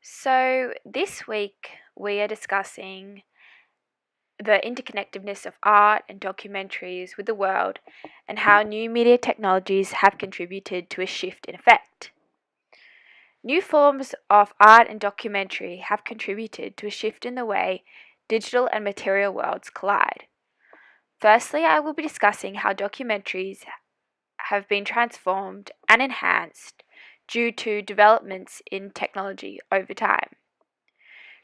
So, this week we are discussing the interconnectedness of art and documentaries with the world and how new media technologies have contributed to a shift in effect. New forms of art and documentary have contributed to a shift in the way digital and material worlds collide. Firstly, I will be discussing how documentaries have been transformed and enhanced due to developments in technology over time.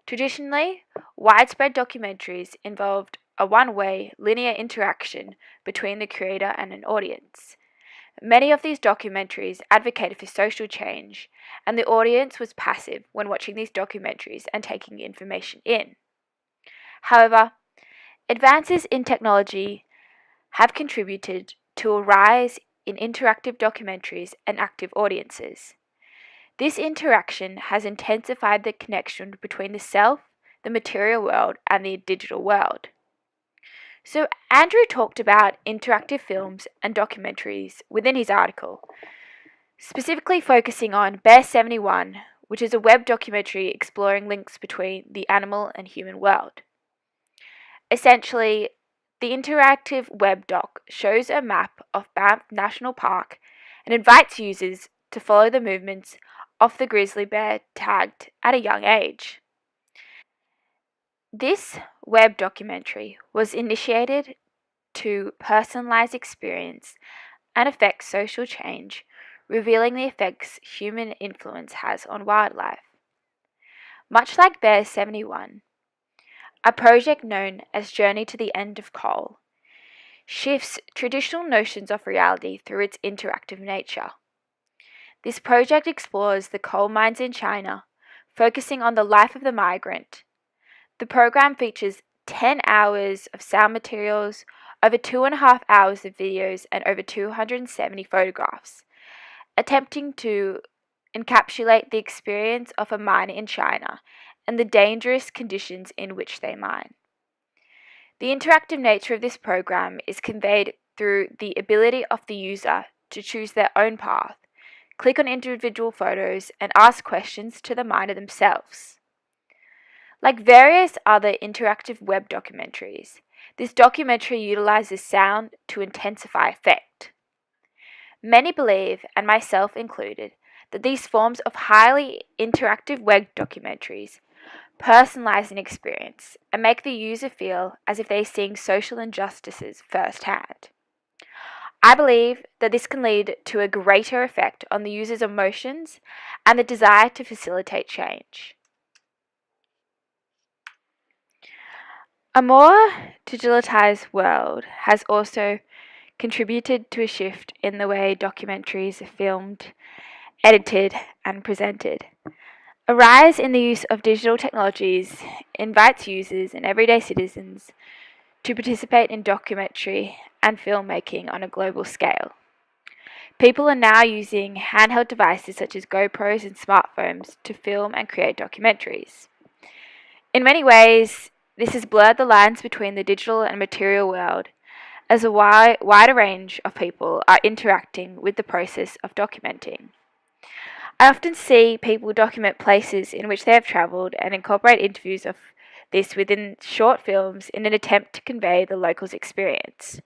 Traditionally, widespread documentaries involved a one-way, linear interaction between the creator and an audience. Many of these documentaries advocated for social change, and the audience was passive when watching these documentaries and taking information in. However, advances in technology have contributed to a rise in interactive documentaries and active audiences. This interaction has intensified the connection between the self, the material world, and the digital world. So, Andrew talked about interactive films and documentaries within his article, specifically focusing on Bear 71, which is a web documentary exploring links between the animal and human world. Essentially, the interactive web doc shows a map of Banff National Park and invites users to follow the movements of the grizzly bear tagged at a young age. This web documentary was initiated to personalize experience and affect social change, revealing the effects human influence has on wildlife. Much like Bear 71, a project known as Journey to the End of Coal shifts traditional notions of reality through its interactive nature. This project explores the coal mines in China, focusing on the life of the migrant. The program features 10 hours of sound materials, over 2.5 hours of videos, and over 270 photographs, attempting to encapsulate the experience of a miner in China and the dangerous conditions in which they mine. The interactive nature of this program is conveyed through the ability of the user to choose their own path, click on individual photos, and ask questions to the miner themselves. Like various other interactive web documentaries, this documentary utilizes sound to intensify effect. Many believe, and myself included, that these forms of highly interactive web documentaries personalize an experience and make the user feel as if they're seeing social injustices firsthand. I believe that this can lead to a greater effect on the user's emotions and the desire to facilitate change. A more digitalized world has also contributed to a shift in the way documentaries are filmed, edited, and presented. A rise in the use of digital technologies invites users and everyday citizens to participate in documentary and filmmaking on a global scale. People are now using handheld devices such as GoPros and smartphones to film and create documentaries. In many ways, this has blurred the lines between the digital and material world, as a wider range of people are interacting with the process of documenting. I often see people document places in which they have travelled and incorporate interviews of this within short films in an attempt to convey the locals' experience.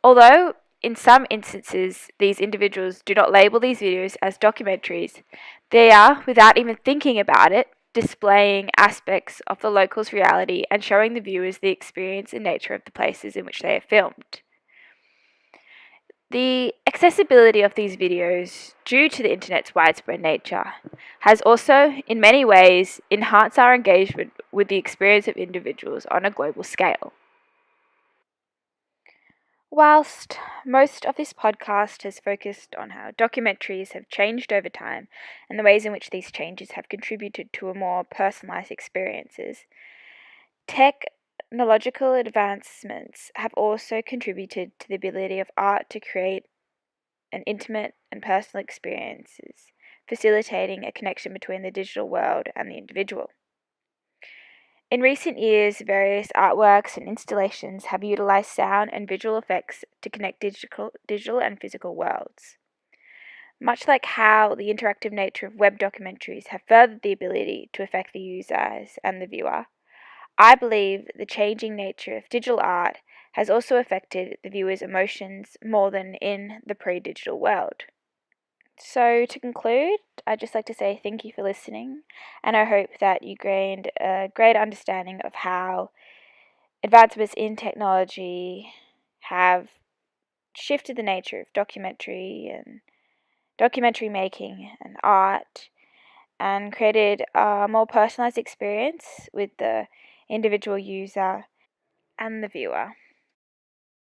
Although, in some instances, these individuals do not label these videos as documentaries, they are, without even thinking about it, displaying aspects of the locals' reality and showing the viewers the experience and nature of the places in which they are filmed. The accessibility of these videos, due to the internet's widespread nature, has also, in many ways, enhanced our engagement with the experience of individuals on a global scale. Whilst most of this podcast has focused on how documentaries have changed over time and the ways in which these changes have contributed to a more personalized experiences, technological advancements have also contributed to the ability of art to create an intimate and personal experiences, facilitating a connection between the digital world and the individual. In recent years, various artworks and installations have utilized sound and visual effects to connect digital and physical worlds. Much like how the interactive nature of web documentaries have furthered the ability to affect the users and the viewer, I believe the changing nature of digital art has also affected the viewer's emotions more than in the pre-digital world. So, to conclude, I'd just like to say thank you for listening, and I hope that you gained a great understanding of how advancements in technology have shifted the nature of documentary making and art and created a more personalized experience with the individual user and the viewer.